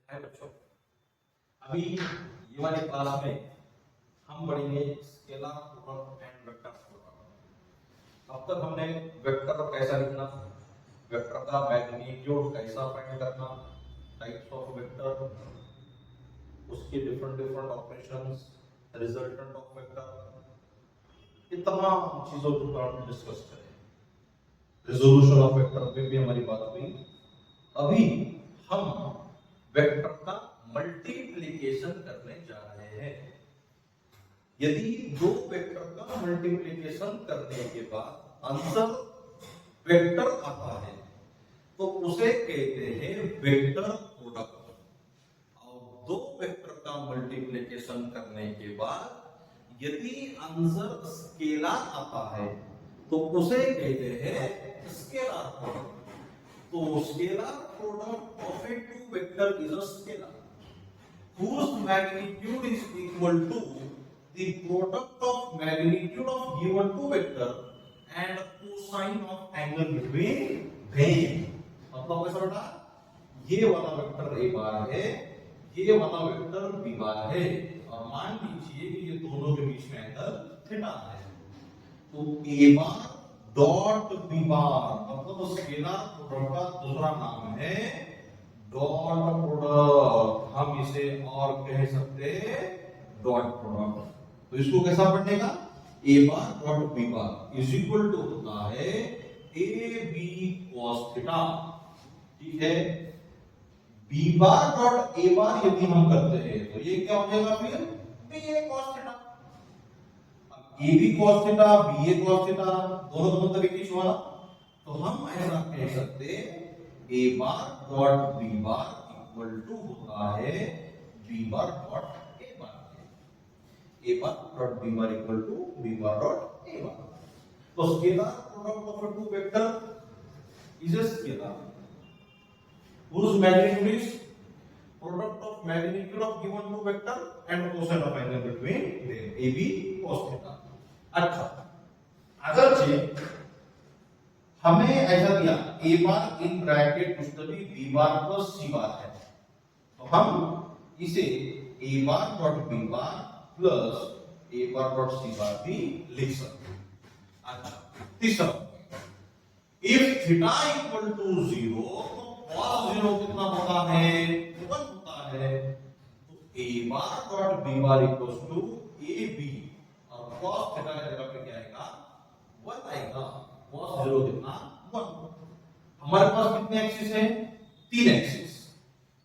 हाय बच्चों, अभी ये वाले क्लास में हम पढ़ेंगे scalar product and vector product. अब तक हमने वेक्टर कैसा लिखना, वेक्टर का मैग्नीट्यूड कैसा फाइंड करना, टाइप्स ऑफ वेक्टर, उसके different different operations, resultant of vector, ये तमाम चीजों को हम डिस्कस करें। रिजोल्यूशन ऑफ वेक्टर पे भी हमारी बात हुई। अभी हम वेक्टर का मल्टीप्लिकेशन करने जा रहे हैं। यदि दो वेक्टर का मल्टीप्लिकेशन करने के बाद आंसर वेक्टर आता है तो उसे कहते हैं वेक्टर प्रोडक्ट। और दो वेक्टर का मल्टीप्लिकेशन करने के बाद यदि आंसर स्केलर आता है तो उसे कहते हैं स्केलर प्रोडक्ट। तो scalar product of a two vector is a scalar whose magnitude is equal to the product of magnitude of given two vector and cosine of angle between them। मतलब कैसा बेटा, ये वाला वेक्टर a बार है, ये वाला vector b bar है, और मान लीजिए कि ये दोनों के बीच में एंगल थीटा है। तो a bar dot B bar मतलब स्केलर प्रोडक्ट का दूसरा नाम है डॉट प्रोडक्ट। हम इसे और कह सकते हैं डॉट प्रोडक्ट। तो इसको कैसा पढ़नेगा, A bar dot B bar is equal to होता है ए बी कॉस थीटा। ठीक है, बी बार डॉट ए बार यदि हम करते हैं तो ये क्या हो जाएगा, फिर b a cos theta. A b cos theta, b a cos theta, दोनों का मतलब एक ही हुआ। तो हम ऐसा कह सकते A bar dot B bar equal to होता है B bar dot A bar. A bar dot B bar equal to B bar dot A bar. तो scalar product of a two vector is a scalar whose magnitude is product of magnitude of given two vector and cosine of angle between them, AB cos theta। अच्छा, अगर जे हमें ऐसा दिया a bar in bracket पुस्तकी b bar plus c बार है, तो हम इसे a bar dot b bar plus a bar dot c बार भी लिख सकते हैं। अच्छा, तीसरा, if थीटा इक्वल टू 0 तो cos 0 कितना होता है, 1 होता है। तो a bar dot b bar equals to ab और cos थीटा की जगह पे क्या आएगा, 1 आएगा। cos 0 कितना, 1। हमारे पास कितने एक्सिस हैं, 3 axis,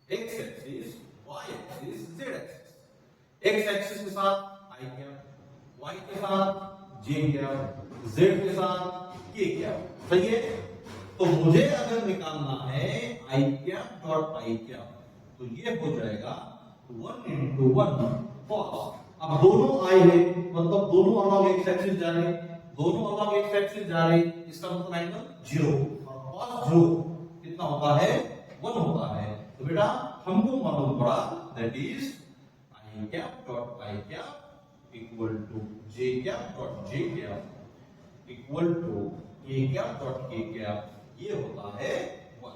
x axis, y axis, z axis. x axis के साथ i कैप, y के साथ j कैप, z के साथ k कैप। सही है। तो मुझे अगर निकालना है i cap dot i cap तो ये हो जाएगा 1 into 1 cos। अब दोनों i है मतलब दोनों अलग एक्स एक्सिस जा रहे, दोनों अलग एक्स एक्सिस जा रहे, इसका मतलब एंगल 0 और cos 0 कितना होता है, 1 होता है। तो बेटा हमको मालूम पड़ा that is i cap dot i cap equal to j cap dot j cap equal to k cap dot k cap, ये होता है 1।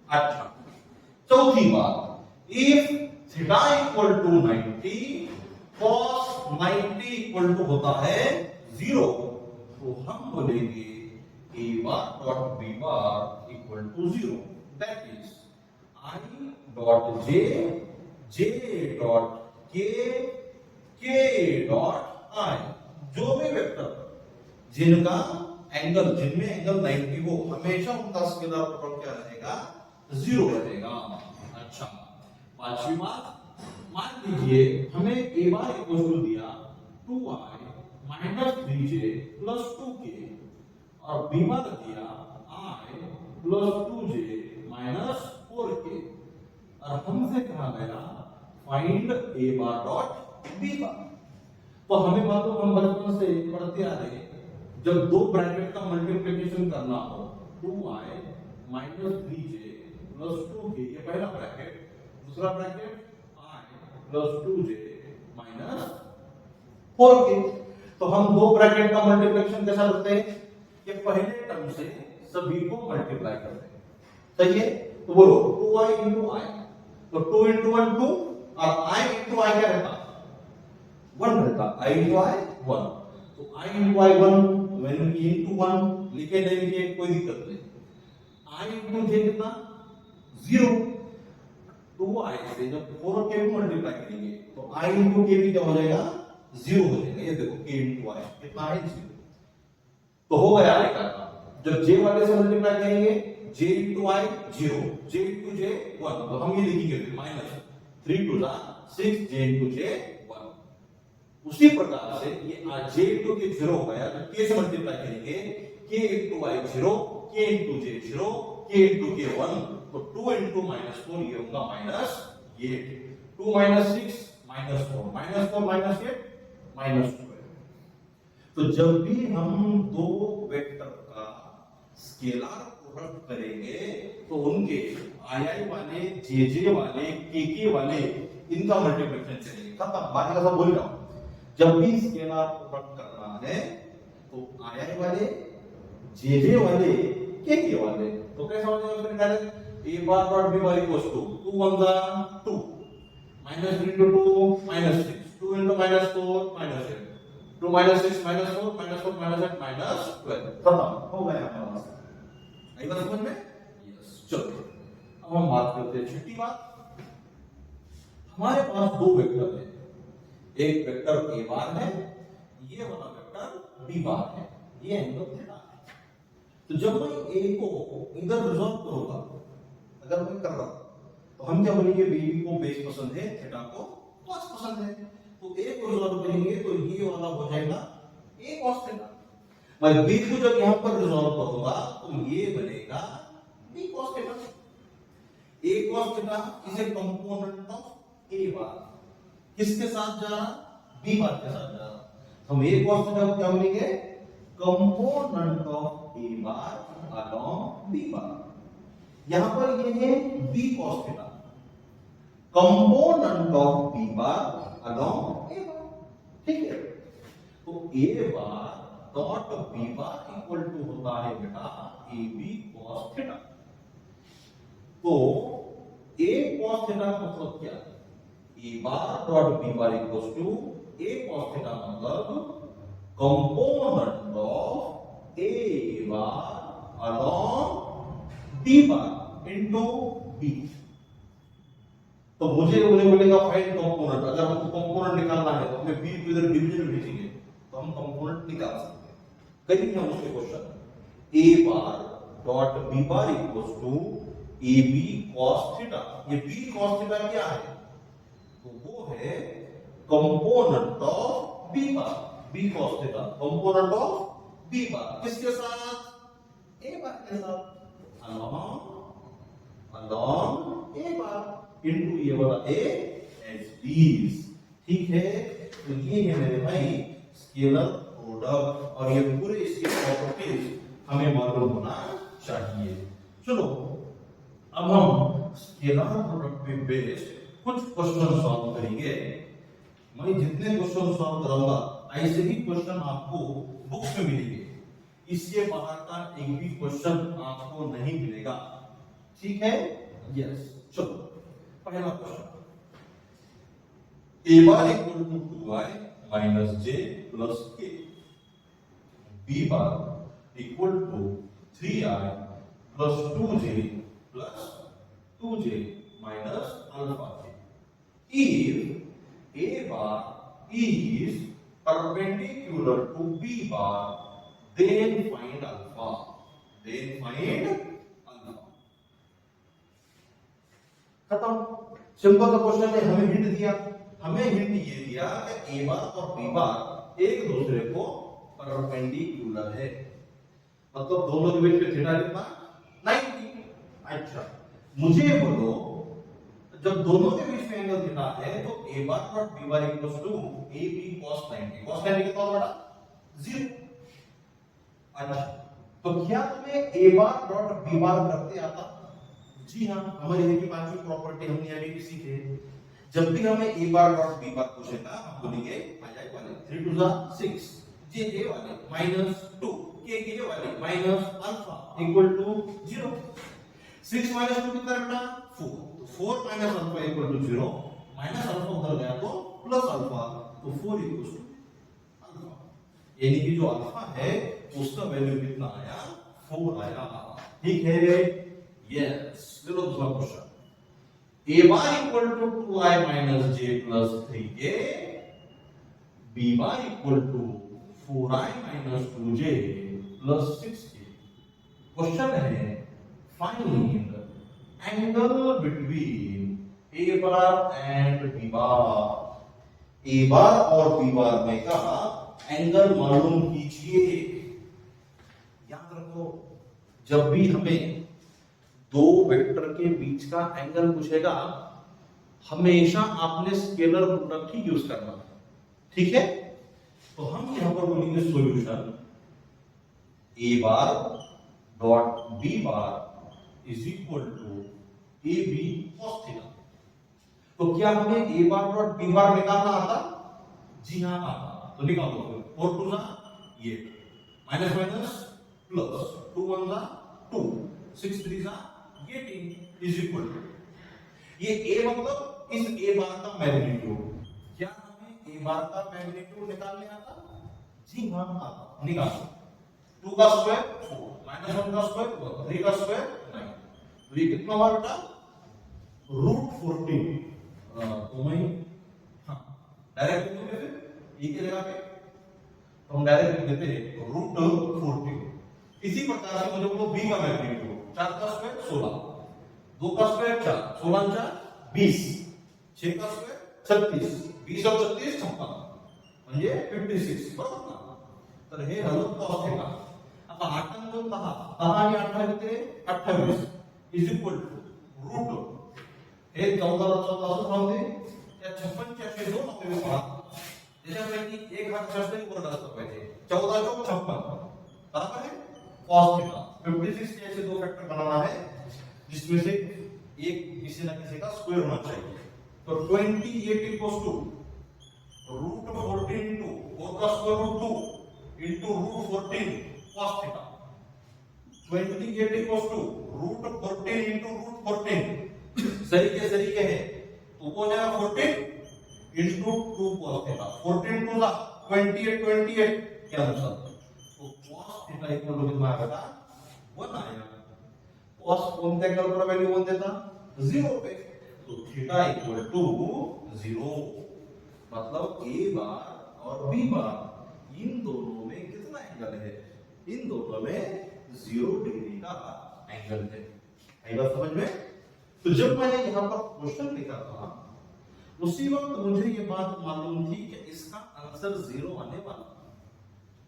अच्छा, चौथी बात, if theta equal to 90 cos 90 equal to होता है 0, तो हम बोलेंगे a bar dot b bar equal to 0। That is i dot j dot k dot i। जो भी वेक्टर जिनमें एंगल 90 हो, हमेशा उनका स्केलर प्रोडक्ट क्या रहेगा, 0 रहेगा। अच्छा, पांचवी बात, मान लीजिए हमें a बार इक्वल टू दिया 2i minus 3j plus 2k और b बार दिया i plus 2j minus 4k और हमसे कहा गया find a bar dot b बार। तो हमें मालूम, हम बचपन से पढ़ते आ रहे हैं, जब दो ब्रैकेट का मल्टीप्लिकेशन करना हो 2i minus 3j plus 2k, ये पहला ब्रैकेट, दूसरा bracket i plus 2j minus 4k। तो हम दो ब्रैकेट का मल्टीप्लिकेशन कैसा करते हैं, कि पहले टर्म से सभी को मल्टीप्लाई करते हैं। सही है। तो बोलो 2i into i, तो 2 into 1 2 और I into I क्या रहता 1 रहता I into I 1 तो I into I 1 when we into 1 लिखे नहीं लिखे कोई दिक्कत नहीं I into j कितना 0 2I से जब 4 के भी मल्टीप्लाई करेंगे तो I into k भी क्या हो जाएगा 0 हो जाएगा ये देखो k into I कितना है 0 तो हो गया I का जब j वाले से मल्टीप्लाई करेंगे j into I 0 j into j 1 तो हम ये लिखेंगे फिर minus 3 to 6 j into j 1 उसी प्रकार से ये j into k 0 हो गया तो k से मल्टीप्लाई करेंगे k into I 0 k into j 0 k into k 1 तो 2 into -4 ये होगा -8 2 - 6 -4 -8 -12 तो जब भी हम दो वेक्टर का स्केलर प्रोडक्ट करेंगे तो उनके आई वाले जे वाले के वाले इनका मल्टीप्लिकेशन चलेगी खत्म बाकी का सब भूल जाओ जब भी स्केलर प्रोडक्ट करना है तो आई वाले जे वाले के वाले तो कैसा हो जाएगा फिर direct a bar dot b bar equals to 2 1 the 2 -3 into 2 -6 2 into -4 -8 2 -6 -4 -4 -8 -12 खत्म हो गया हमारा आसान आई बात समझ में यस चलो अब हम बात करते हैं छठी बात हमारे पास दो वेक्टर है एक वेक्टर a बार है ये वाला वेक्टर b बार है ये एंगल थीटा है तो जब मैं a को इधर रिजॉल्व करूंगा अगर मैं कर रहा तो हम क्या बोलेंगे b को बेस पसंद है थीटा को cos पसंद है तो a को रिजॉल्व करेंगे तो ये वाला हो जाएगा a cos थीटा मैं b को जब यहां पर रिजॉल्व करूंगा तो ये बनेगा b cos theta a cos theta is a component of a बार किसके साथ जा रहा b बार के साथ जा रहा हम a cos थीटा को क्या बोलेंगे component of a bar along b bar यहां पर ये है b cos theta component of b bar along a bar ठीक है तो a bar dot b bar equal to होता है बेटा ab cos थीटा तो a cos थीटा का मतलब क्या है a bar dot b bar equal to a cos theta मतलब component of a bar along b bar into b तो मुझे बोलेगा फाइंड कंपोनेंट अगर हमको कंपोनेंट निकालना है तो हमें b को इधर डिवीजन में भेजेंगे तो हम कंपोनेंट निकाल सकते हैं करेंगे हम उसके question a bar dot b bar equals to ab cos theta ये b cos थीटा क्या है तो वो है component of b bar b cos theta component of b bar किसके साथ a बार के साथ अलॉन्ग a बार इनटू ये वाला a एज d's ठीक है तो ये है मेरे भाई स्केलर प्रोडक्ट और ये पूरे इसके प्रॉपर्टीज हमें मालूम होना चाहिए चलो अब हम स्केलर प्रोडक्ट पे बेस्ड कुछ क्वेश्चन सॉल्व करेंगे मैं जितने क्वेश्चन सॉल्व करूंगा ऐसे ही क्वेश्चन आपको बुक्स में मिलेंगे इसके बाहर का एक भी क्वेश्चन आपको नहीं मिलेगा ठीक है यस चलो पहला question a bar equal to 2y minus j plus k b bar equal to 3i plus 2j plus 2j minus alpha k if a bar is perpendicular to b bar then find alpha खत्म simple सा question है हमें hint दिया हमें hint ये दिया कि a bar और b बार एक दूसरे को परपेंडिकुलर है मतलब दोनों के बीच में थीटा कितना 90 अच्छा मुझे बोलो जब दोनों के बीच में एंगल थीटा है तो a bar dot b bar equals to ab cos 90 cos 90 कितना होगा 0 अच्छा तो क्या तुम्हें a बार डॉट b बार करते आता जी हाँ हमारी देखिए पांचवी प्रॉपर्टी हमने अभी भी सीखे जब भी हमें a बार डॉट b बार पूछेगा हम बोलेंगे आई वाले 3 टू 6 j वाले -2 k वाले minus alpha equal to 0 6 minus 2 कितना बेटा 4, तो 4 minus alpha equal to 0, minus alpha उधर गया तो प्लस अल्फा, तो 4 इक्वल टू अल्फा, यानी कि जो अल्फा है उसका वैल्यू कितना आया 4 आया। ठीक है, यस। चलो दूसरा question, a bar equal to 2i minus j plus 3k, b bar equal to 4i minus 2j plus 6k। Question है find angle between a bar and b bar। a bar और b bar में का angle मालूम कीजिए। याद रखो, जब भी हमें दो वेक्टर के बीच का एंगल पूछेगा हमेशा आपने स्केलर प्रोडक्ट ही यूज करना है। ठीक है, तो हम यहां पर बोलेंगे solution a bar dot b bar is equal to ab cos theta. तो क्या हमें a bar dot b bar निकालना आता? जी हां आता, तो निकालो। 4 2 जा ये माइनस माइनस प्लस 2 1 जा 2 6 3 जा ये 3 इज इक्वल टू ये a मतलब इस a बार का मैग्नीट्यूड। क्या हमें a बार का मैग्नीट्यूड निकालने आता? जी हां आता, निकालो। 2 का स्क्वायर 4 माइनस 1 का स्क्वायर 3 का स्क्वायर 9, तो ये कितना हुआ बेटा रूट 14। तो मैं हां डायरेक्ट लिख देते e की जगह पे, तो हम डायरेक्ट लिख देते रूट 14। इसी प्रकार से मुझे वो b का मैग्नीट्यूड 4 का स्क्वायर 16, 2 का स्क्वायर 4 16 4 20, 6 का स्क्वायर 36, 20 और 36 56 म्हणजे 56 बरोबर ना। तर हे झालं cos थीटा। आता 8 आणि 10 आणि 18 किती 28 इज इक्वल टू रूट हे 14 ला 14 असं राहू दे, त्या 56 चे असे दोन अवयव पहा, त्याच्यापैकी एक हा जास्त वर असला पाहिजे। 14 चौक 56 बराबर है cos थीटा। 56 के ऐसे दो फैक्टर बनाना है जिसमें से एक किसी ना किसी का स्क्वायर होना चाहिए। तो 28 इक्वल्स टू रूट 14 इंटू 4 का square root 2 into root 14 cos थीटा। 28 equals to root 14 into root 14 सरीके है, तो वो जाएगा 14 इंटू 2 cos थीटा। 14 2 जा 28 कैंसल, तो cos थीटा इक्वल टू कितना आएगा 1 आएगा। cos कोणत्या एंगल पर वैल्यू 1 देता 0 पे, तो थीटा इक्वल टू 0। मतलब a बार और b बार इन दोनों में कितना एंगल है? इन दोनों में 0 डिग्री का एंगल है। आई बात समझ में? तो जब मैंने यहां पर क्वेश्चन लिखा था उसी वक्त मुझे ये बात मालूम थी कि इसका आंसर 0 आने वाला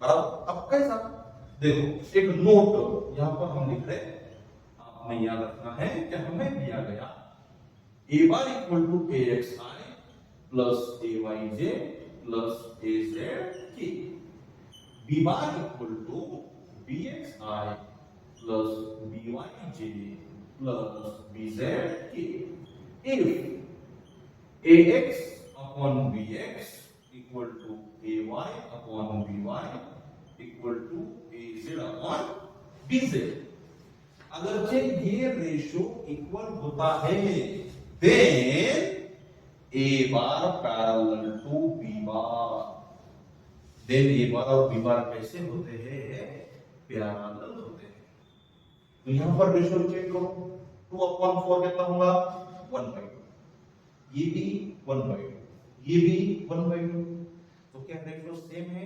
बराबर। अब कैसा देखो, एक नोट यहां पर हम लिख रहे हैं, आपने याद रखना है कि हमें दिया गया a bar equal to axi plus ayj plus azk, b bar equal to bxi plus byj plus bzk if ax upon bx equal to ay upon by equal to az upon bz। अगर ये ratio equal होता है then a bar parallel to b bar. Then a bar और b बार कैसे होते हैं? Parallel होते हैं। तो यहां पर रेशियो चेक करो, 2/4 कितना होगा 1/2, ये भी 1/2, ये भी 1/2। तो क्या रेशियो सेम है?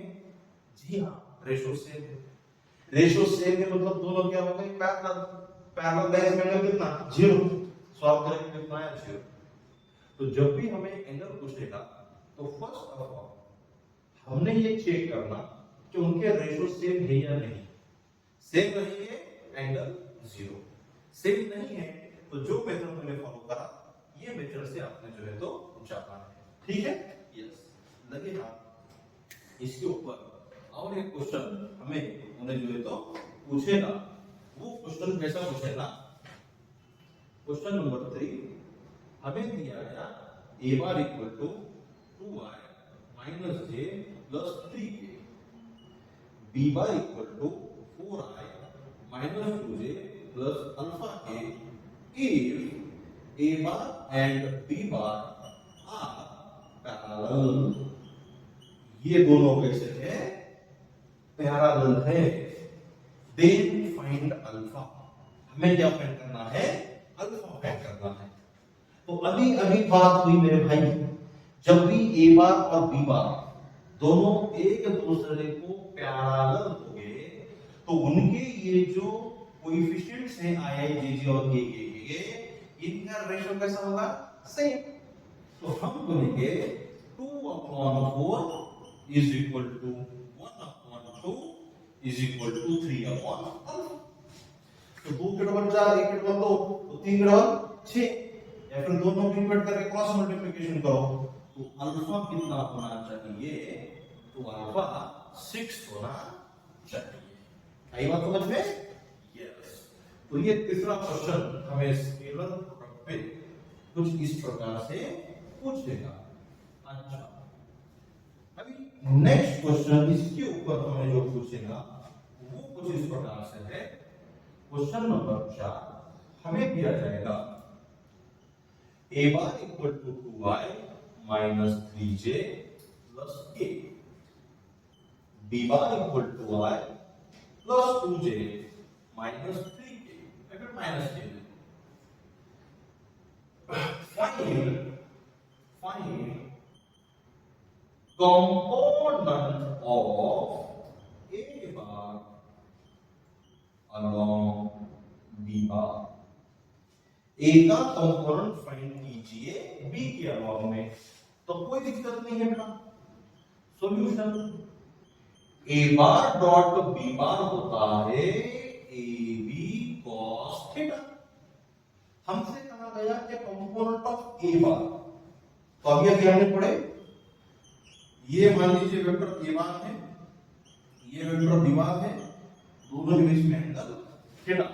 जी हां रेशियो सेम है। रेशियो सेम है मतलब दोनों क्या हो गए पैरेलल। पैरेलल बेस में एंगल कितना 0, सॉल्व करेंगे कितना है 0। तो जब भी हमें एंगल पूछेगा तो फर्स्ट ऑफ ऑल हमने ये चेक करना कि उनके रेशियो सेम है या नहीं। सेम रहेंगे एंगल 0, सेम नहीं है तो जो मेथड मैंने फॉलो करा ये मेथड से आपने जो है तो जाना है। ठीक है, यस। लगे हाथ इसके ऊपर और एक क्वेश्चन हमें उन्हें जो है तो पूछेगा। वो क्वेश्चन कैसा पूछेगा? क्वेश्चन नंबर 3 हमें दिया गया a bar equal to 2i minus j plus 3k, b bar equal to 4i minus 2j plus alpha k if a bar and b bar are parallel, ये दोनों कैसे है, पैरेलल है, then find अल्फा, हमें क्या find करना है, alpha find करना है। तो अभी अभी बात हुई मेरे भाई, जब भी ए बार और बी बार दोनों एक दूसरे को पैरेलल होंगे तो उनके ये जो कोएफिशिएंट्स हैं आई जे जे और के इनका रेशियो कैसा होगा, सेम। तो हम बोलेंगे 2/4 is equal to 1/2 is equal to 3/4। तो 2 के डबल 4, 1 के डबल 2, तो 3 के डबल 6, या फिर दोनों को डिवाइड करके क्रॉस मल्टीप्लिकेशन करो तो अल्फा कितना होना चाहिए, तो अल्फा 6 होना चाहिए। आई बात समझ में? यस। तो ये तीसरा क्वेश्चन हमें स्केलर प्रोडक्ट पे कुछ इस प्रकार से पूछेगा। अच्छा, अभी नेक्स्ट क्वेश्चन इसके ऊपर हमें जो पूछेगा वो कुछ इस प्रकार से है। क्वेश्चन नंबर 4 हमें दिया जाएगा a bar equal to 2y minus 3j plus k, b bar equal to y plus 2j minus 3k, अगर minus k find component of a bar along b bar, ए का कंपोनेंट फाइंड कीजिए B के along में, तो कोई दिक्कत नहीं है बेटा। सॉल्यूशन ए बार डॉट बी बार होता है ए बी cos थीटा। हमसे कहा गया कि कंपोनेंट ऑफ ए बार, तो अभी अभी हमने पढ़े, ये मान लीजिए वेक्टर ए बार है, ये वेक्टर बी बार है, दोनों के बीच में एंगल थीटा।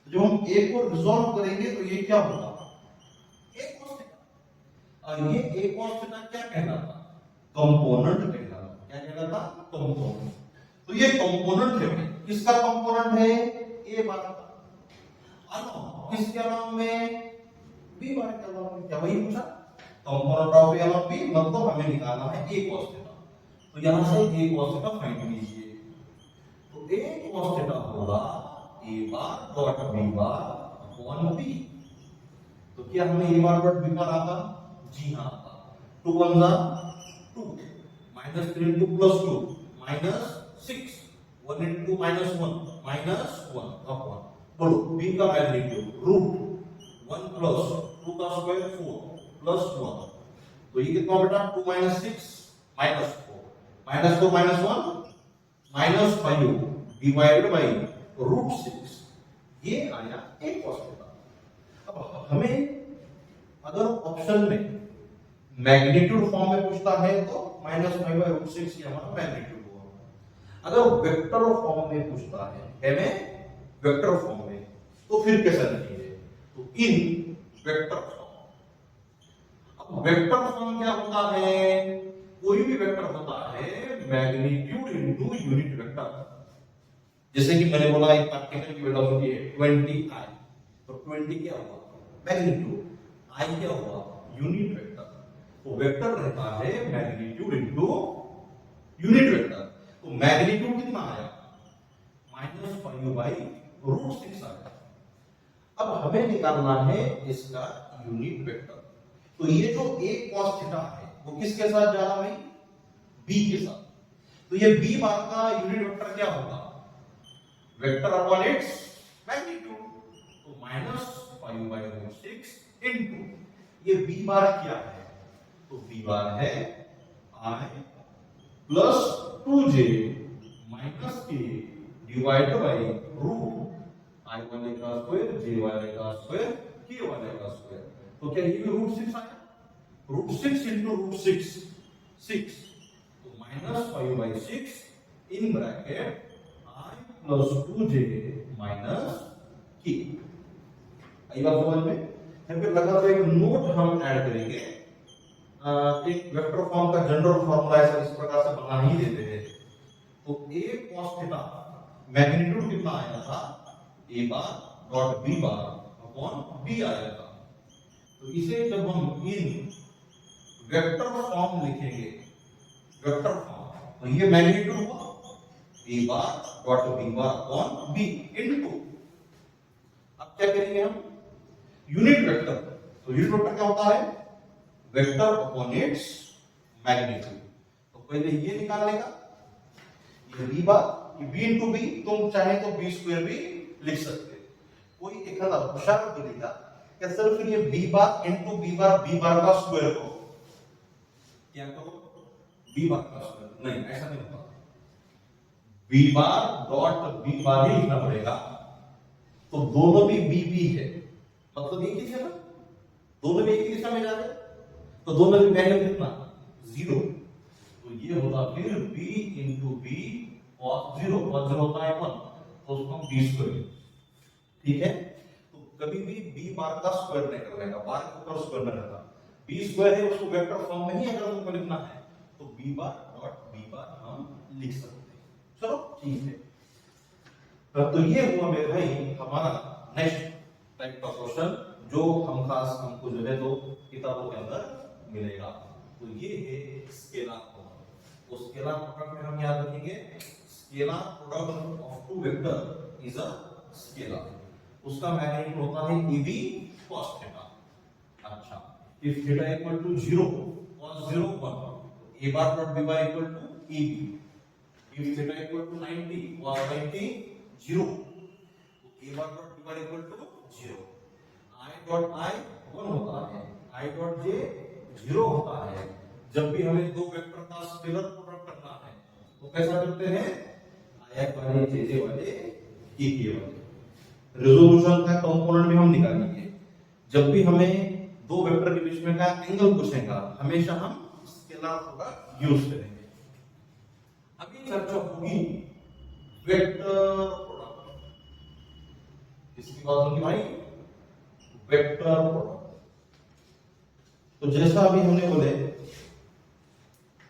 जब हम a को रिजॉल्व करेंगे तो ये क्या होगा, a cos थीटा, और ये a cos थीटा क्या कहलाता, कंपोनेंट कहलाता। क्या कहलाता, कंपोनेंट। तो ये कंपोनेंट है, किसका कंपोनेंट है, a बार का। अलॉन्ग किसके अलॉन्ग में, b बार के अलॉन्ग में। क्या वही पूछा, component of a along b, मतलब हमें निकालना है a cos थीटा। तो यहां से a cos थीटा फाइंड कीजिए, तो a cos थीटा होगा a bar dot b bar upon b। तो क्या हमें a बार डॉट b बार आता, जी हां आता। 2 1 जा 2, minus 3 into plus 2 minus 6, 1 into minus 1 minus 1 upon, बोलो b का मैग्नीट्यूड रूट 1 प्लस 2 का स्क्वायर 4 प्लस 1, तो ये कितना बेटा, 2 minus 6 minus 4 minus 4 minus 1 minus 5 divided by root 6, ये आया a cos थीटा। अब हमें अगर ऑप्शन में मैग्नीट्यूड फॉर्म में पूछता है तो -5/√6 ये हमारा मैग्नीट्यूड होगा। अगर वेक्टर फॉर्म में पूछता है हमें वेक्टर फॉर्म में, तो फिर कैसा लिखेंगे, तो इन वेक्टर फॉर्म। अब वेक्टर फॉर्म क्या होता है, कोई भी वेक्टर होता है मैग्नीट्यूड इनटू यूनिट वेक्टर। जैसे कि मैंने बोला एक पार्टिकल की वेलोसिटी है 20i, तो 20 क्या हुआ, मैग्नीट्यूड, i क्या हुआ, यूनिट वेक्टर। तो वेक्टर रहता है मैग्नीट्यूड इनटू यूनिट वेक्टर। तो मैग्नीट्यूड कितना आया, -5/√6 आया। अब हमें निकालना है इसका यूनिट वेक्टर। तो ये जो a cos थीटा है वो किसके साथ जा रहा भाई, b के साथ। तो ये b बार का यूनिट वेक्टर क्या होगा, वेक्टर अपॉन इट्स मैग्नीट्यूड। तो -5/√6 इनटू ये b बार क्या है, तो b बार है i plus 2j minus k divided by root i वाले का स्क्वायर, j वाले का स्क्वायर, k वाले का स्क्वायर। तो क्या ये भी √6 आया, √6 इनटू √6 6, तो -5/6 in bracket i plus 2j minus k। आई बात समझ में? फिर लगा तो एक नोट हम ऐड करेंगे, एक वेक्टर फॉर्म का जनरल फॉर्मूला ऐसा इस प्रकार से बना ही देते हैं। तो a cos थीटा मैग्नीट्यूड कितना आया था, a bar dot b bar upon B आएगा। तो इसे जब हम इन वेक्टर फॉर्म लिखेंगे, वेक्टर फॉर्म, तो ये मैग्नीट्यूड हुआ A bar dot B bar upon B into, अब क्या करेंगे हम, यूनिट वेक्टर। तो यूनिट वेक्टर क्या होता है, वेक्टर अपॉन इट्स मैग्नीट्यूड। तो पहले ये निकालने का, ये बी बार, ये बी इनटू बी, तुम चाहे तो बी स्क्वायर भी लिख सकते हो। कोई एक होशियार बोलेगा क्या सर फिर ये b bar into b bar का स्क्वायर करो, क्या करो, बी बार का स्क्वायर, नहीं ऐसा नहीं होता, B bar dot B bar ही लिखना पड़ेगा। तो दोनों भी बी है, मतलब एक ही दिशा, दोनों भी एक ही दिशा में जा रहे, तो दोनों में वैल्यू कितना, 0। तो ये होता फिर b into b cos 0, cos 0 होता है 1, तो उसको हम b स्क्वायर, ठीक है। तो कभी भी b बार का स्क्वायर नहीं करने का, बार के ऊपर स्क्वायर नहीं रहता, b स्क्वायर है उसको वेक्टर फॉर्म में ही अगर तुमको लिखना है तो b बार डॉट b बार हम लिख सकते हैं। चलो ठीक है, तो ये हुआ मेरे भाई हमारा नेक्स्ट टाइप का क्वेश्चन जो हम खास हमको जो है तो किताबों के अंदर मिलेगा। तो ये है स्केलर प्रोडक्ट। तो स्केलर प्रोडक्ट में हम याद रखेंगे scalar product of two vector is a scalar, उसका मैग्नीट्यूड होता है ab cos थीटा। अच्छा, if theta equal to 0 cos 0 1, a bar dot b bar equal to ab, if theta equal to 90 cos 90 0, तो a bar dot b bar equal to 0, i dot i 1 होता है, i dot j 0 होता है। जब भी हमें दो vector का स्केलर प्रोडक्ट करना है तो कैसा करते हैं, i वाले j वाले k वाले, रेजोल्यूशन का कंपोनेंट भी हम निकालेंगे। जब भी हमें दो वेक्टर के बीच में का एंगल पूछेगा हमेशा हम स्केलर प्रोडक्ट यूज करेंगे। अभी चर्चा होगी वेक्टर प्रोडक्ट, इसकी बात होगी भाई वेक्टर प्रोडक्ट। तो जैसा अभी हमने बोले,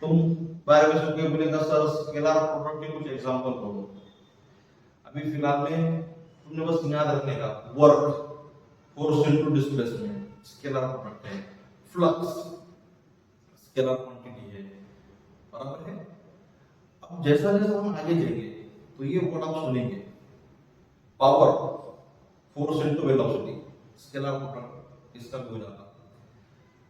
तुम बारे में सुन के बोलेगा सर स्केलर प्रोडक्ट के कुछ एग्जांपल दो। अभी फिलहाल में तुमने बस याद रखने का work, force into displacement scalar product है, फ्लक्स स्केलर क्वांटिटी है, बराबर है। अब जैसा जैसा हम आगे जाएंगे तो ये वर्ड आप सुनेंगे, power, force into velocity scalar product, इसका भी हो जाता।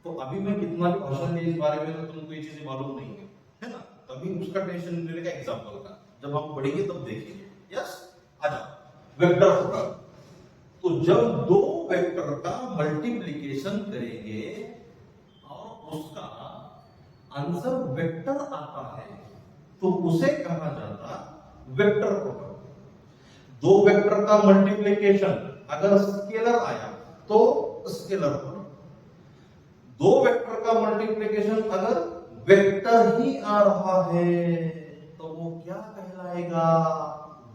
तो अभी मैं कितना भी भाषण में इस बारे में तो तुमको ये चीजें मालूम नहीं है ना, तभी उसका टेंशन लेने का एग्जांपल का जब हम पढ़ेंगे तब देखेंगे। यस, आजा वेक्टर प्रोडक्ट। तो जब दो वेक्टर का मल्टीप्लिकेशन करेंगे और उसका आंसर वेक्टर आता है तो उसे कहा जाता वेक्टर प्रोडक्ट। दो वेक्टर का मल्टीप्लिकेशन अगर स्केलर आया तो स्केलर प्रोडक्ट, दो वेक्टर का मल्टीप्लिकेशन अगर वेक्टर ही आ रहा है तो वो क्या कहलाएगा,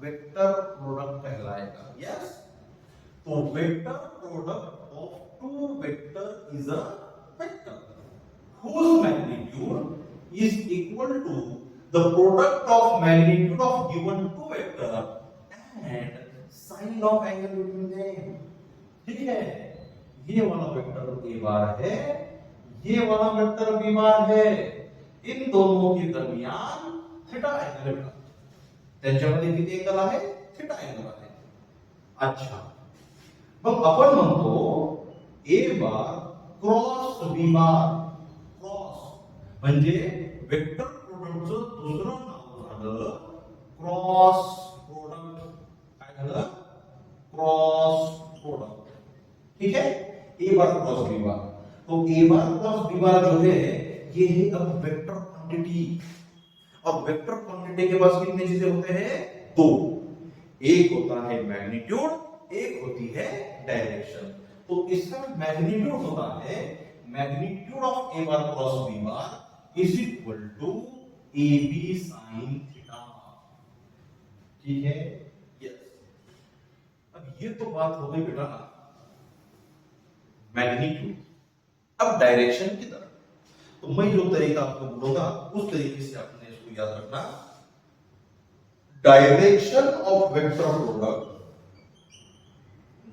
वेक्टर प्रोडक्ट कहलाएगा। यस, तो vector product of two vector is a vector whose magnitude is equal to the product of magnitude of given two vector and sine of angle between them। ठीक है, ये वाला वेक्टर ए बार है, ये वाला vector B bar है, इन दोनों के दरमियान थीटा एंगल है, त्यांच्यामध्ये किती एंगल आहे, थीटा एंगल आहे। अच्छा, मग आपण म्हणतो ए बार क्रॉस बी बार, म्हणजे वेक्टर प्रोडक्टचं दुसरं नाव झालं क्रॉस प्रोडक्ट। काय झालं, क्रॉस प्रोडक्ट। ठीक है, ए बार क्रॉस बी बार। तो ए बार क्रॉस बी बार जो है ये है अब वेक्टर क्वांटिटी। अब वेक्टर क्वांटिटी के पास कितने चीजें होते हैं, दो, एक होता है मैग्नीट्यूड, एक होती है डायरेक्शन। तो इसका मैग्नीट्यूड होता है magnitude of A bar cross B bar is equal to AB sin theta. ठीक है, यस। अब ये तो बात हो गई बेटा मैग्नीट्यूड। अब डायरेक्शन की तरफ, तो मैं जो तरीका आपको बोलूंगा उस तरीके से आपने इसको याद रखना। Direction of vector product,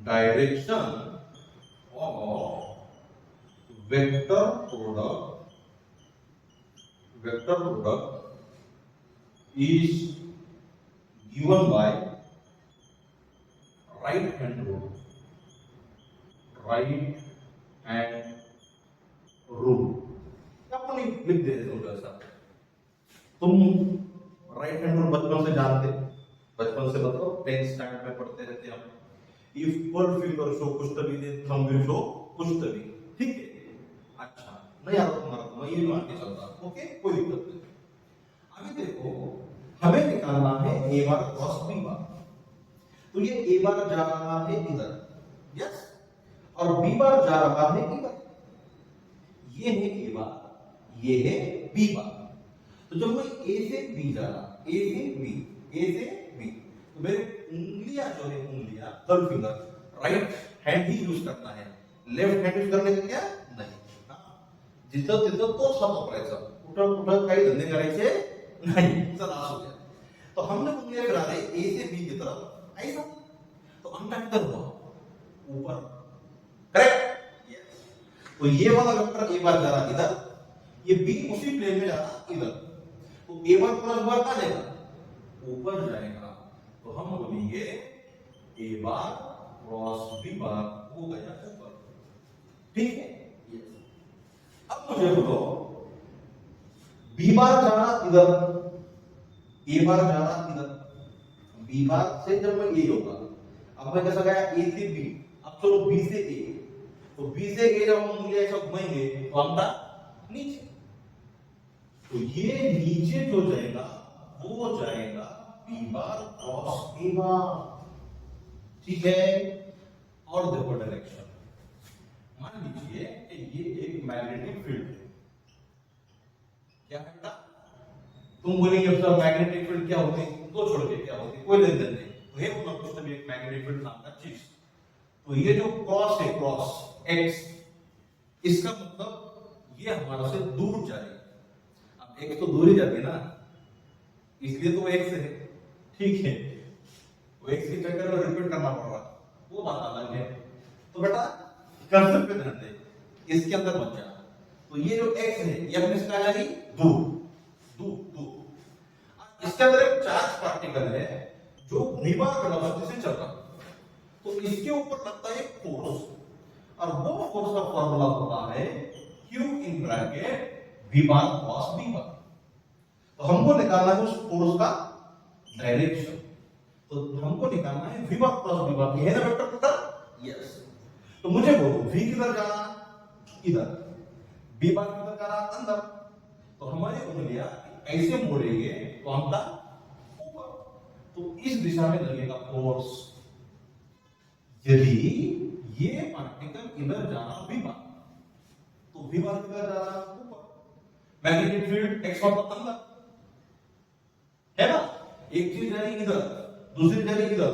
direction vector product is given by right hand rule. अपन लिख दे समझो ऐसा। तुम राइट हैंड रूल बचपन से जानते, बचपन से मतलब 10th स्टैंडर्ड में पढ़ते रहते हम। इफ फुल फिंगर शो कुछ तभी दे थंब विल शो कुछ तभी, ठीक है। अच्छा नहीं आता तुम्हारा तो मैं ये मान के चलता, ओके कोई दिक्कत नहीं। अभी देखो हमें निकालना है ए बार क्रॉस बी बार। तो ये ए बार जा रहा है इधर, यस, और बी बार जा रहा है इधर। ये है ए बार, ये है बी बार। तो जब मैं ए से बी जा रहा, ए से बी, तो मेरे उंगलियां जो है, उंगलियां थर्ड फिंगर राइट हैंड ही यूज करना है, लेफ्ट हैंड यूज करने का क्या नहीं। जिथं तिथं तोच हात वापरायचा, कुठं कुठं काही धंदे करायचे नहीं। चला असू द्या। तो हमने उंगलियां फिरा रहे ए से बी की तरफ, ऐसा। तो अंगूठा किधर हुआ, ऊपर, करेक्ट, यस। तो ये वाला वेक्टर ए बार जा रहा इधर, ये बी उसी प्लेन में जा रहा इधर। तो ए बार प्लस बार कहां जाएगा, ऊपर जाएगा। तो हम बोलेंगे ए बार क्रॉस बी बार हो गया ऊपर, ठीक है, यस। अब मुझे बोलो बी बार जा रहा इधर, ए बार जा रहा इधर, बी बार से जब मैं ए होगा, अब मैं कैसा गया ए से बी, अब चलो बी से ए। तो बी से ए जब हम उंगलियां ऐसा घुमाएंगे तो अंगूठा नीचे, तो ये नीचे जो जाएगा वो जाएगा बी बार क्रॉस ए बार, ठीक है। और देखो डायरेक्शन, मान लीजिए कि ये एक मैग्नेटिक फील्ड है, क्या है बेटा, तुम बोलेंगे सर मैग्नेटिक फील्ड क्या होती है, तो छोड़ के क्या होती है, कोई लेन देन नहीं। तो है मतलब कुछ भी एक मैग्नेटिक फील्ड नाम का चीज। तो ये जो क्रॉस है, क्रॉस एक्स, इसका मतलब ये हमारा से दूर जाएगा। अब एक्स तो दूर ही जाती है ना, इसलिए तो एक्स है, ठीक है। वो एक्स के चक्कर में रिपीट करना पड़ रहा, वो बात अलग है। तो बेटा कर्सर पे ध्यान दे, इसके अंदर मत जा। तो ये जो एक्स है ये अपने इसका यानी दूर, दूर, दूर। इसके अंदर एक चार्ज पार्टिकल है जो घुमाव वेलोसिटी से चल रहा है। तो इसके ऊपर लगता है फोर्स, और वो फोर्स का फॉर्मूला होता है Q in bracket V bar cross B बार। तो हमको निकालना है उस फोर्स का डायरेक्शन। तो हमको निकालना है V बार क्रॉस B बार, ये है ना वेक्टर प्रोडक्ट, यस। तो मुझे बोलो V किधर जा रहा, इधर, B बार किधर जा रहा, अंदर। तो हमारी उंगलियां ऐसे मोड़ेंगे तो अंगूठा ऊपर, तो इस दिशा में लगेगा फोर्स। यदि ये पार्टिकल इधर जा रहा V बार, तो V बार किधर जा रहा, ऊपर। मैग्नेटिक फील्ड एक्स बार अंदर है ना, एक चीज जा रही इधर, दूसरी जा रही इधर।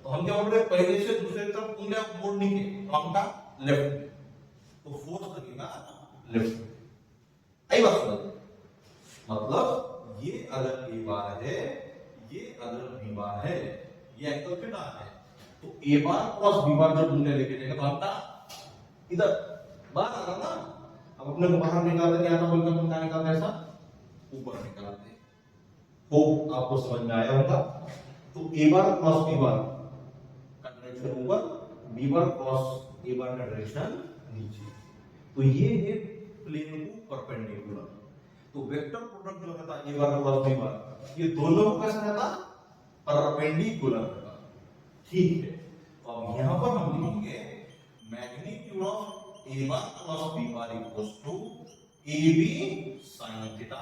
तो हम क्या बोल रहे हैं, पहले से दूसरी तरफ उंगलियां मोड़ने के, तो अंगूठा लेफ्ट में, तो फोर्स लगेगा लेफ्ट में। आई बात समझ, मतलब ये अगर ए बार है, ये अगर बी बार है, ये एंगल थीटा है, तो ए बार क्रॉस बी बार जब उंगलियां लेके जाएगा तो अंगूठा इधर बाहर आ रहा ना। अब अपने को बाहर निकालते नहीं आता, बोलकर अपन क्या निकालते हैं, ऐसा ऊपर निकालते हैं। वो आपको समझ में आया होगा। तो ए बार क्रॉस बी बार का डायरेक्शन ऊपर, बी बार क्रॉस ए बार का डायरेक्शन नीचे। तो ये है प्लेन को परपेंडिकुलर। तो वेक्टर प्रोडक्ट जो रहता है ए बार क्रॉस बी बार, ये दोनों को कैसा रहता, परपेंडिकुलर रहता, ठीक है। तो अब यहां पर हम लिखेंगे magnitude of A bar cross B bar equals to a b sin theta,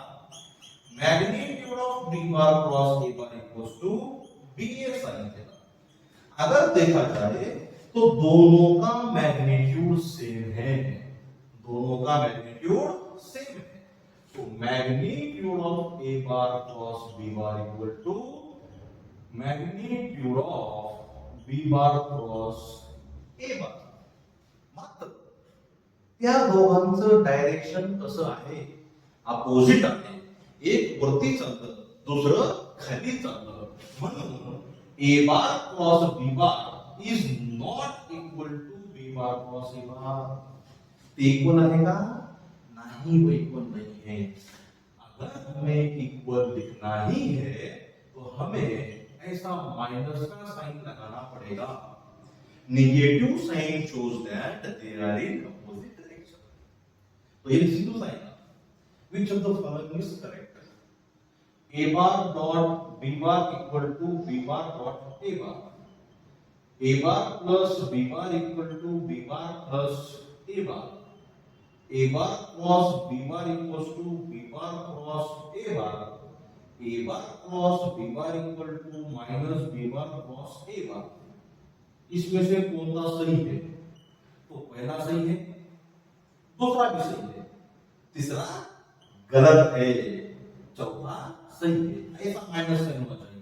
magnitude of B bar cross A bar equals to b a sin theta. अगर देखा जाए तो दोनों का मैग्नीट्यूड सेम है, दोनों का मैग्नीट्यूड सेम है। तो magnitude of A bar cross B bar equal to magnitude of B bar cross A bar. मात्र या दोघांचं डायरेक्शन कसं आहे, अपोजिट आहे। एक वरती चालतं, दुसरं खाली चालतं। म्हणून A bar cross B bar is not equal to B bar cross A bar. तो इक्वल आएगा नहीं, वो इक्वल नहीं है। अगर हमें इक्वल दिखना ही है तो हमें ऐसा माइनस का साइन लगाना पड़ेगा। Negative sign shows that they are in opposite direction. तो ये सीधो साइन है। Which of the following is correct? A bar dot B bar equal to B bar dot A bar. A bar plus B bar equal to B bar plus A bar. A bar cross B bar equals to B bar cross A bar. A bar cross B bar equal to minus B bar cross A bar. इसमें से कौन सा सही है? तो पहला सही है, दूसरा भी सही है, तीसरा गलत है, चौथा सही है। ऐसा माइनस साइन होना चाहिए।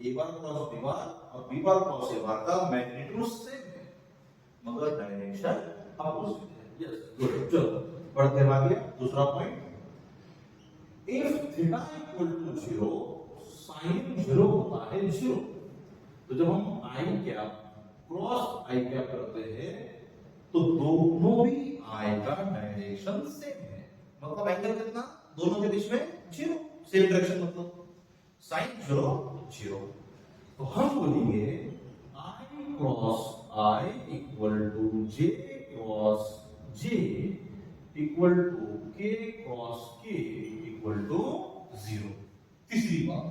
ए बार क्रॉस बी बार और बी बार क्रॉस ए बार का मैग्नीट्यूड सेम है मगर डायरेक्शन अपोजिट है। Yes good. चलो बढ़ते हैं आगे। दूसरा point, if theta equal to 0 sine 0 होता है 0। तो जब हम i cap cross i cap करते हैं तो दोनों भी आई का डायरेक्शन सेम है। मतलब एंगल कितना दोनों के बीच में 0, सेम डायरेक्शन, मतलब साइन 0 0। तो हम बोलेंगे I cross I equal to J cross J equal to K cross K equal to 0। तीसरी बात,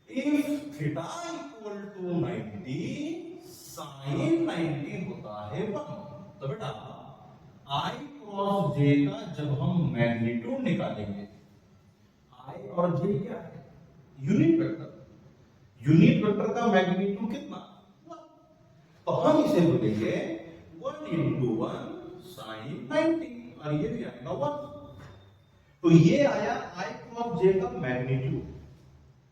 if theta equal to 90 sine 90 होता है 1। तो बेटा आई क्रॉस जे का जब हम मैग्नीट्यूड निकालेंगे, आई और जे क्या है? Unit vector. यूनिट वेक्टर का मैग्नीट्यूड कितना? 1। तो हम इसे बोलेंगे 1 into 1 sin 90 और ये भी आएगा 1। तो ये आया आई क्रॉस जे का मैग्नीट्यूड।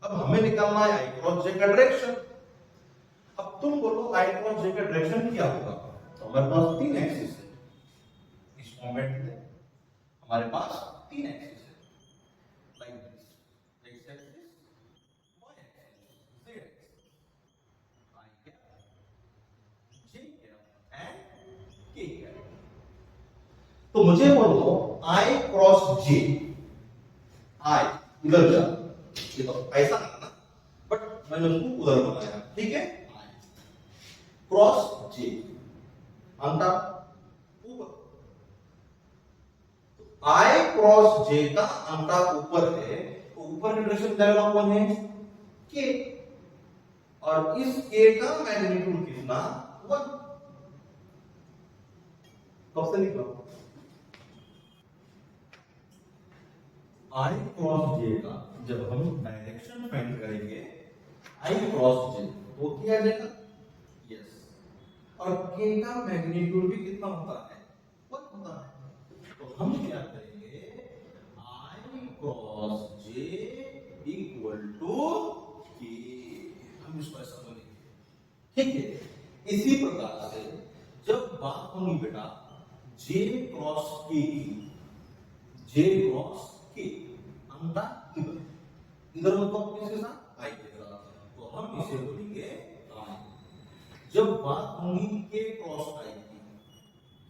अब हमें निकालना है आई क्रॉस जे का डायरेक्शन। अब तुम बोलो आई क्रॉस जे का डायरेक्शन क्या होगा? तो हमारे पास 3 एक्सिस है। इस मोमेंट में हमारे पास 3 एक्सिस है, like this, x axis, y axis, z axis, i cap, j cap and k cap. तो मुझे बोलो आई क्रॉस जे, आई इधर जा, ये तो ऐसा नहीं ना, बट मैंने उसको उधर बनाया, ठीक है? क्रॉस जे अंतर ऊपर, आई क्रॉस जे का अंतर ऊपर है, तो ऊपर की डायरेक्शन जाएगा कौन है? के। और इस के का मैग्नीट्यूड कितना? 1। कब से निकला? आई क्रॉस जे का जब हम डायरेक्शन फाइंड करेंगे, आई क्रॉस जे तो क्या आ जाएगा? यस। और के का मैग्नीट्यूड भी कितना होता है? 1 होता है। तो हम क्या करेंगे? आई क्रॉस जे इक्वल टू के, हम इसको ऐसा बोलेंगे, ठीक है? इसी प्रकार से जब बात होगी बेटा जे क्रॉस के की, जे क्रॉस के अंतर इधर, इधर मतलब किसके साथ? आई के साथ, तो हम इसे बोलेंगे आई। जब बात होगी के क्रॉस आई की,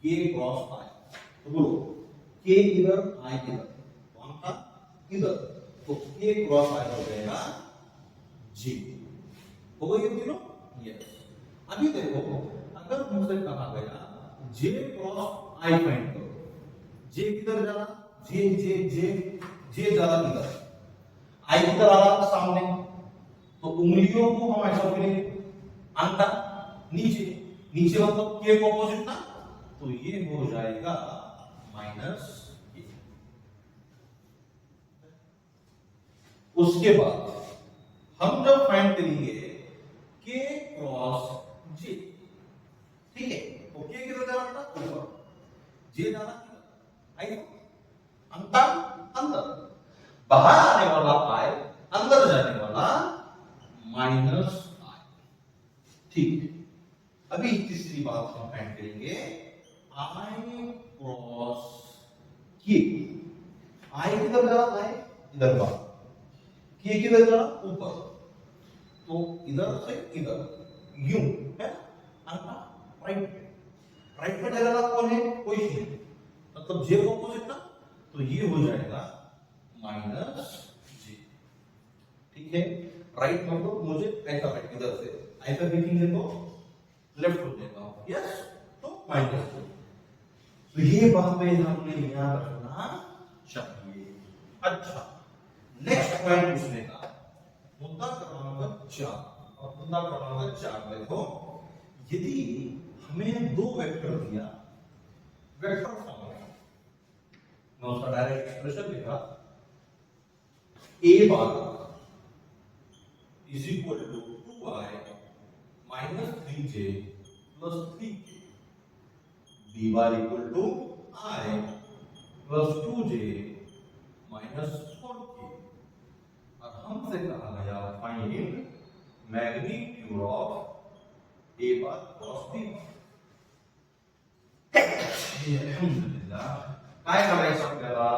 के क्रॉस आई, तो बोलो के इधर आई इधर, कौन था? इधर, तो के क्रॉस आई हो जाएगा जी। हो गई ये तीनों? यस। अभी देखो, अगर मुझसे कहा गया जे क्रॉस आई फाइंड करो, जे किधर जा रहा? जे जे जे जे जा रहा किधर? आई किधर आ रहा? सामने। तो उंगलियों को हम ऐसा करेंगे, अंदर नीचे, नीचे मतलब के को अपोजिट ना, तो ये हो जाएगा माइनस के। उसके बाद हम जब फाइंड करेंगे के क्रॉस जे, ठीक है? तो के किधर जा रहा था? ऊपर। जे जा रहा किधर? आई अंतर, अंदर, बाहर आने वाला आई, अंदर जाने वाला माइनस आई, ठीक है? अभी तीसरी बात हम फाइंड करेंगे, आई क्रॉस के। आई किधर जा रहा है? इधर बाहर। के किधर जा रहा? ऊपर। तो इधर से इधर यूं है, अंदर राइट, राइट पे जा रहा कौन है? कोई नहीं, मतलब जे को अपोजिट ना, तो ये हो जाएगा माइनस जे। ठीक है, राइट मतलब मुझे ऐसा राइट इधर से ऐसा देखेंगे तो लेफ्ट हो जाएगा, यस, तो माइनस जे। तो ये बात में हमने याद रखना चाहिए। अच्छा, नेक्स्ट पॉइंट पूछने का मुद्दा क्रमांक 4, और मुद्दा क्रमांक 4 देखो, यदि हमें दो वेक्टर दिया वेक्टर फॉर्म में, मैं उसका डायरेक्ट एक्सप्रेशन लिखा, a bar is equal to 2i minus 3j plus 3k, b bar equal to i plus 2j minus 4k, और हमसे कहा गया find magnitude of a bar cross b। अल्हम्दुलिल्लाह, काय करायचं आपल्याला,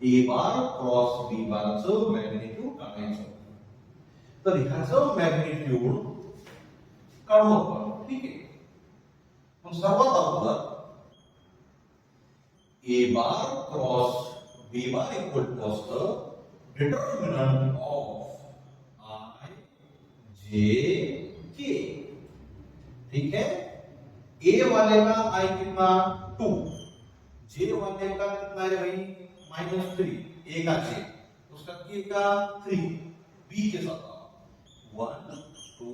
a बार क्रॉस b बारचं मॅग्निट्यूड काढायचं। तर ह्याचं मॅग्निट्यूड काढू आपण, ठीक आहे। मग सर्वात अगोदर a bar cross b bar equal to असतं determinant of i j k, ठीक है। ए वाले का आई कितना 2, जे वाले का कितना है भाई -3, ए का जे, उसका के का 3, बी के साथ 1 2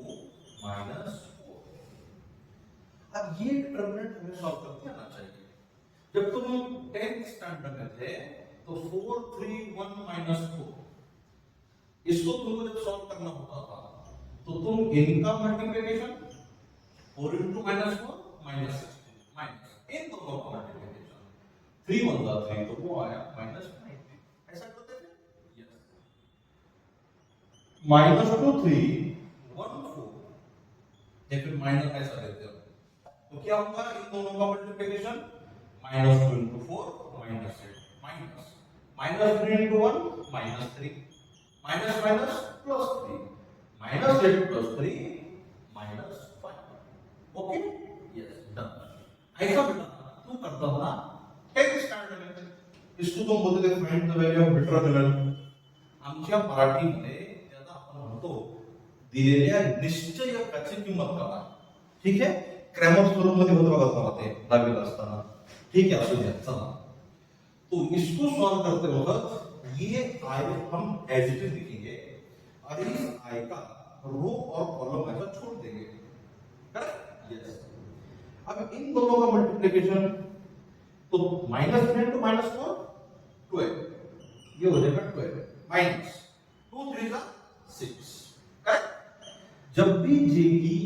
-4। अब ये डिटरमिनेंट हमें सॉल्व करके आना चाहिए। जब तुम 10th स्टैंडर्ड में थे तो 4 3 1 -4, इसको तुमको जब सॉल्व करना होता था तो तुम इनका मल्टीप्लिकेशन 4 into -4 -16 माइनस इन दोनों का मल्टीप्लिकेशन 3 1 जा 3 तो वो आया -19, ऐसा करते थे, यस। -2 3 1 4, या फिर माइनस ऐसा देते हो तो क्या होगा, इन दोनों का multiplication -2 into 4 -8 minus -3 into 1 -3 minus minus +3 -8 + 3 -5, okay, yes, done. ऐसा बेटा तू करता था 10th स्टँडर्ड में, इसको तुम बोलते थे find the value of determinant. आमच्या मराठीमध्ये त्याला आपण म्हणतो दिलेल्या निश्चयकाची किंमत काढा, ठीक है। क्रॅमर स्वरूपमध्ये होतं बघा तुम्हाला ते 10वी ला असताना, ठीक है, असू द्या, चला। तो इसको सॉल्व करते वक्त ये आई हम एज इट इज लिखेंगे और इस आई का रो और कॉलम ऐसा छोड़ देंगे, करेक्ट, यस। अब इन दोनों का मल्टीप्लिकेशन तो -3 into -4 12, ये हो जाएगा 12 माइनस 2 3 6, करेक्ट। जब भी जे की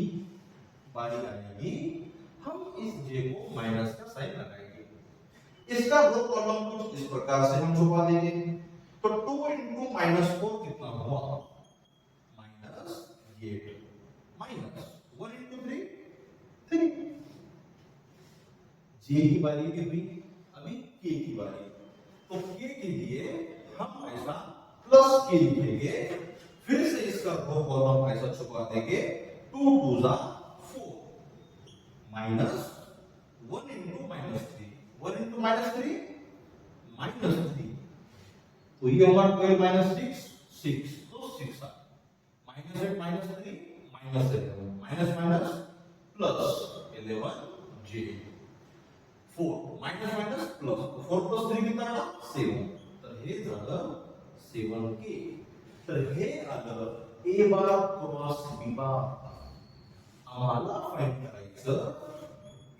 बारी आएगी हम इस जे को माइनस का साइन लगाएंगे, इसका रो कॉलम कुछ इस प्रकार से हम छुपा देंगे। तो 2 into -4 कितना हुआ, -8 माइनस 1 into 3 3। जे की बारी भी हुई, अभी के की बारी, तो के के लिए हम ऐसा प्लस के लिखेंगे, फिर से इसका रो कॉलम ऐसा छुपा देंगे, 2 2 जा 4 माइनस 1 into -3 1 into -3 -3, तो ये होगा 12 -6 6, तो 6 आ, -8 -3 -11 माइनस माइनस प्लस 11 जे 4 माइनस माइनस प्लस 4 + 3 कितना आला 7, तर हे झालं 7k। तर हे आलं a bar cross b bar. आम्हाला फाइंड करायचं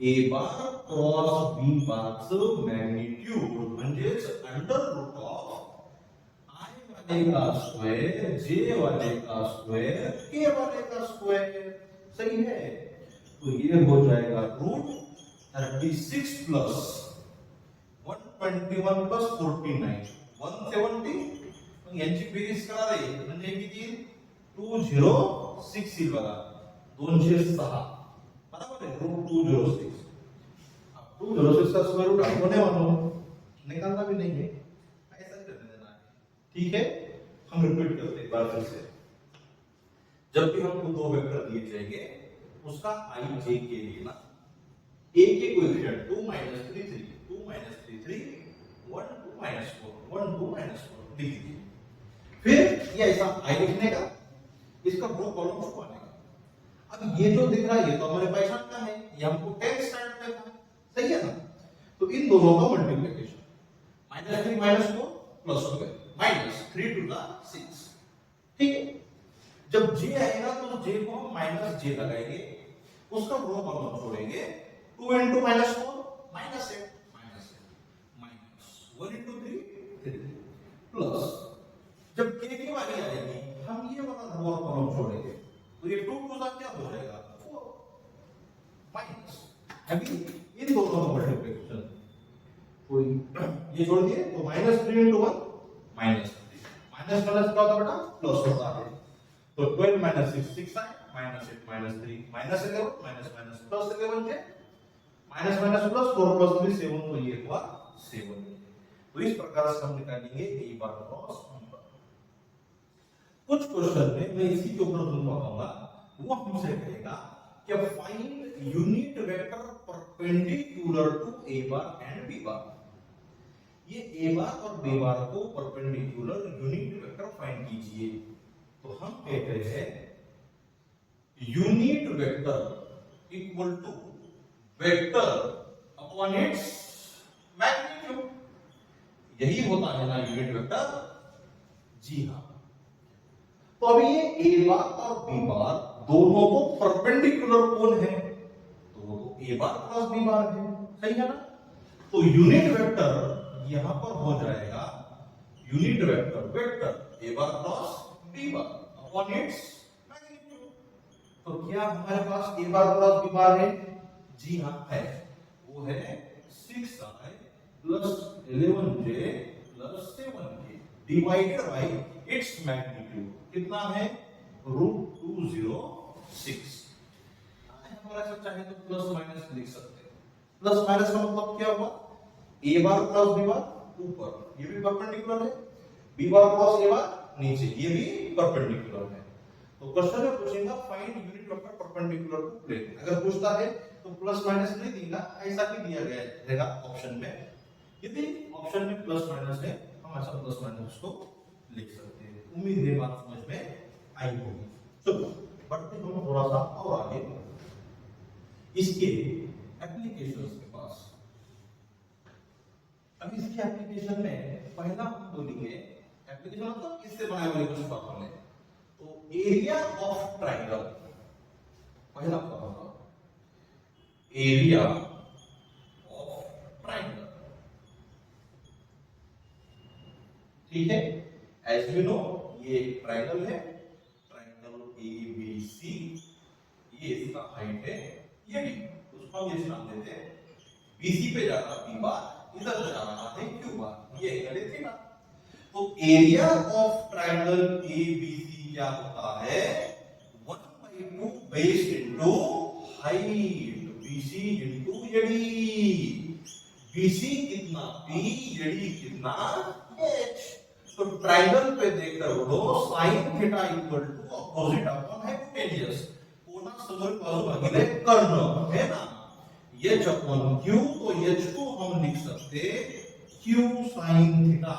a बार क्रॉस b बारचं मॅग्निट्यूड म्हणजेच अंडर रूट ऑफ i वाले का स्क्वायर, j वाले का स्क्वायर, k वाले का स्क्वायर, सही है। तो ये हो जाएगा रूट 36 प्लस 121 प्लस 49 170, यांची बेरीज करा रे, म्हणजे किती 206 येईल बघा, 206 बराबर है, रूट 206। अब 206 का स्क्वायर रूट आपको नहीं मालूम, निकालना भी नहीं है, ऐसा करने देना है, ठीक है। हम रिपीट करते हैं एक बार फिर से। जब भी हमको दो वेक्टर दिए जाएंगे उसका i j के लेना, a के कोएफिशिएंट 2 - 3 3 2 - 3 पैसा आई लिखने का, इसका रो कॉलम छुपाने का। अब ये जो दिख रहा है ये तो हमारे पैसा का है, ये हमको टैक्स स्टैंडर्ड में था, सही है ना। तो इन दोनों का मल्टीप्लिकेशन -3 -4 +12 -3 to the 6, ठीक है। जब j आएगा तो j को हम -j लगाएंगे, उसका रो कॉलम छोड़ेंगे। 2 into -4 -8 -1 into 3 3 प्लस जब k की बारी आएगी हम ये वाला रो कॉलम छोड़ेंगे, तो ये 2 टू क्या हो जाएगा 4 माइनस। अभी इन दोनों का मल्टीप्लिकेशन कोई ये छोड़ दिए तो -3 into 1 -3 माइनस प्लस क्या होता बेटा प्लस होता है। तो 12 - 6 6 आए, -8 -3 -11 minus plus 11 j minus plus 4 + 3 7, तो ये हुआ 7। तो इस प्रकार से हम निकालेंगे a बार क्रॉस b बार। कुछ क्वेश्चन में मैं इसी के ऊपर तुमको बताऊंगा, वो हमसे कहेगा कि find unit vector perpendicular to a bar and b bar. ये a बार और b बार को परपेंडिकुलर यूनिट वेक्टर फाइंड कीजिए। तो हम कहते हैं unit vector equal to vector upon its magnitude, यही होता है ना यूनिट वेक्टर। जी हाँ, तो अभी ये a बार और b बार दोनों को परपेंडिकुलर कौन है, तो a bar plus b bar है, सही है ना। तो यूनिट वेक्टर यहां पर हो जाएगा unit vector vector a bar plus b bar upon its magnitude. तो क्या हमारे पास a bar plus b bar है? जी हां है, वो है 6i plus 11j plus 7k divided by its magnitude कितना है √206। हमारा सब चाहे तो प्लस माइनस लिख सकते हैं। प्लस माइनस का मतलब क्या होगा, a bar plus b bar ऊपर, ये भी परपेंडिकुलर है, b bar plus a bar नीचे, ये भी परपेंडिकुलर है। तो क्वेश्चन में पूछेगा find unit vector perpendicular to plane. अगर पूछता है तो प्लस माइनस नहीं देगा, ऐसा ही दिया गया रहेगा ऑप्शन में। यदि ऑप्शन में प्लस माइनस है हम ऐसा प्लस माइनस को लिख सकते हैं। उम्मीद है बात समझ में आई होगी। चलो बढ़ते हम थोड़ा सा और आगे इसके एप्लीकेशंस के पास। अब इसके एप्लीकेशन में पहला हम बोलेंगे एप्लीकेशन मतलब इससे बनाए हुए कुछ फॉर्मूले। तो एरिया ऑफ ट्रायंगल पहला फॉर्मूला, एरिया ऑफ ट्रायंगल, ठीक है। एज वी नो ये ट्रायंगल है, ट्रायंगल ABC, ये इसका हाइट है ये भी, उसको हम ये नाम देते हैं BC पे जा रहा b बार, इधर जा रहा है q बार, ये एंगल है थीटा। तो एरिया ऑफ ट्रायंगल ABC क्या होता है 1/2 base into height BC into AD। BC कितना P, AD कितना H। तो ट्रायंगल पे देखकर बोलो sin theta equal to opposite upon hypotenuse, कोना समोर बाजू भागिले कर्ण, है ना। h अपॉन q, तो h को हम लिख सकते q sin थीटा,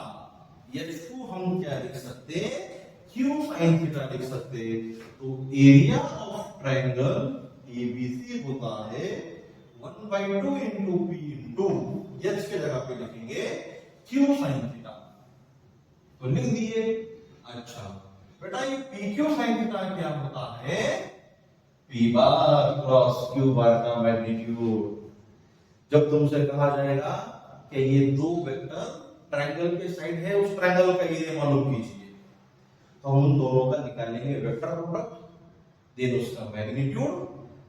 h को हम क्या लिख सकते q sin थीटा लिख सकते। तो एरिया ऑफ ट्रायंगल ABC होता है 1/2 इनटू p इनटू h के जगह पे लिखेंगे q sin थीटा, तो लिख दिए। अच्छा बेटा ये PQ sin थीटा क्या होता है p बार क्रॉस q बार का मैग्नीट्यूड। जब तुमसे कहा जाएगा कि ये दो वेक्टर ट्रायंगल के साइड है, उस ट्रायंगल का एरिया मालूम कीजिए, तो हम उन दोनों का निकालेंगे वेक्टर प्रोडक्ट, देन उसका मैग्नीट्यूड,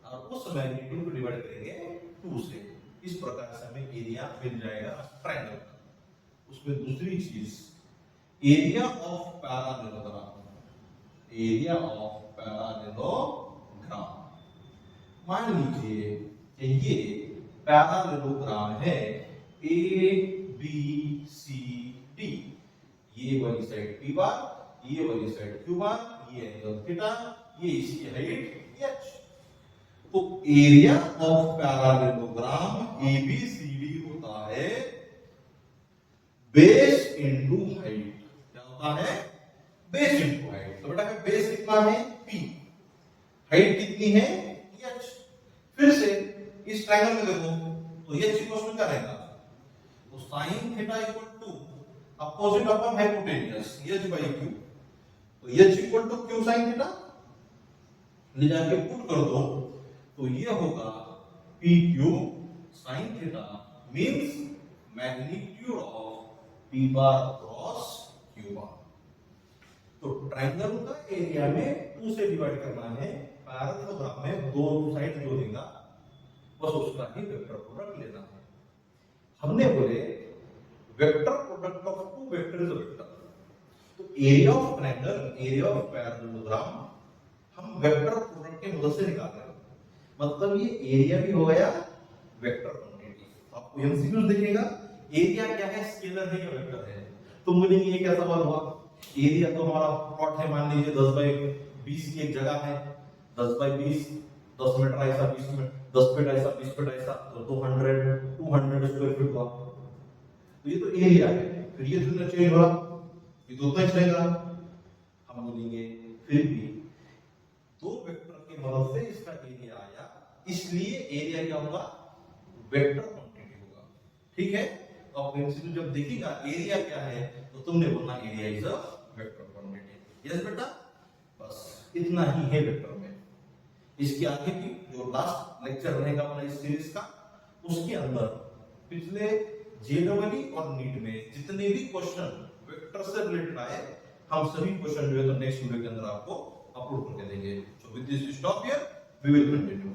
और उस मैग्नीट्यूड को डिवाइड करेंगे 2 से। इस प्रकार से हमें एरिया मिल जाएगा ट्रायंगल का। उसमें दूसरी चीज area of parallelogram, area of parallelogram. मान लीजिए कि ये पैरालेलोग्राम है ABCD, ये वाली साइड p बार, ये वाली साइड q बार, ये एंगल थीटा, ये इसकी हाइट h। तो एरिया ऑफ पैरालेलोग्राम ABCD होता है बेस इनटू हाइट, क्या होता है बेस इनटू हाइट। हाइट कितनी है h। फिर से इस ट्रायंगल में देखो तो h इक्वल टू क्या रहेगा, तो sin theta equal to opposite upon hypotenuse h by q, तो h equal to q sin theta ले जाके पुट कर दो तो ये होगा pq sin theta means magnitude of p bar cross q बार। तो ट्रायंगल का एरिया में 2 से डिवाइड करना है, पैरेललोग्राम में दो साइड जो देगा बस उसका ही वेक्टर प्रोडक्ट लेना है। हमने बोले vector product of two vector is a vector, तो area of triangle, area of parallelogram हम वेक्टर प्रोडक्ट की मदद से निकाल रहे हैं। मतलब ये एरिया भी हो गया वेक्टर क्वांटिटी। आपको एमसीक्यू देखेगा एरिया क्या है, स्केलर है या वेक्टर है, तो बोलेंगे ये क्या सवाल हुआ, एरिया तो हमारा प्लॉट है, मान लीजिए 10 बाई 20 की एक जगह है, 10 बाई 20, 10 मीटर ऐसा 20 मीटर 10 फीट ऐसा 20 फीट ऐसा, तो 200 स्क्वायर फीट हुआ, तो ये तो एरिया है। फिर ये जो चेंज हो रहा ये तो उतना ही रहेगा। हम बोलेंगे फिर भी दो वेक्टर की मदद से इसका एरिया आया, इसलिए एरिया क्या होगा, वेक्टर क्वांटिटी होगा। ठीक है, तो आप एमसीक्यू जब देखिएगा एरिया क्या है तो तुमने बोलना area is a vector quantity. Yes बेटा, बस इतना ही है वेक्टर में। इसके आगे की जो लास्ट लेक्चर रहेगा अपना इस सीरीज का, उसके अंदर पिछले जेईई और नीट में जितने भी क्वेश्चन वेक्टर से रिलेटेड आए, हम सभी क्वेश्चन जो है तो नेक्स्ट वीडियो के अंदर आपको अपलोड करके देंगे। So with this stop here, we will continue.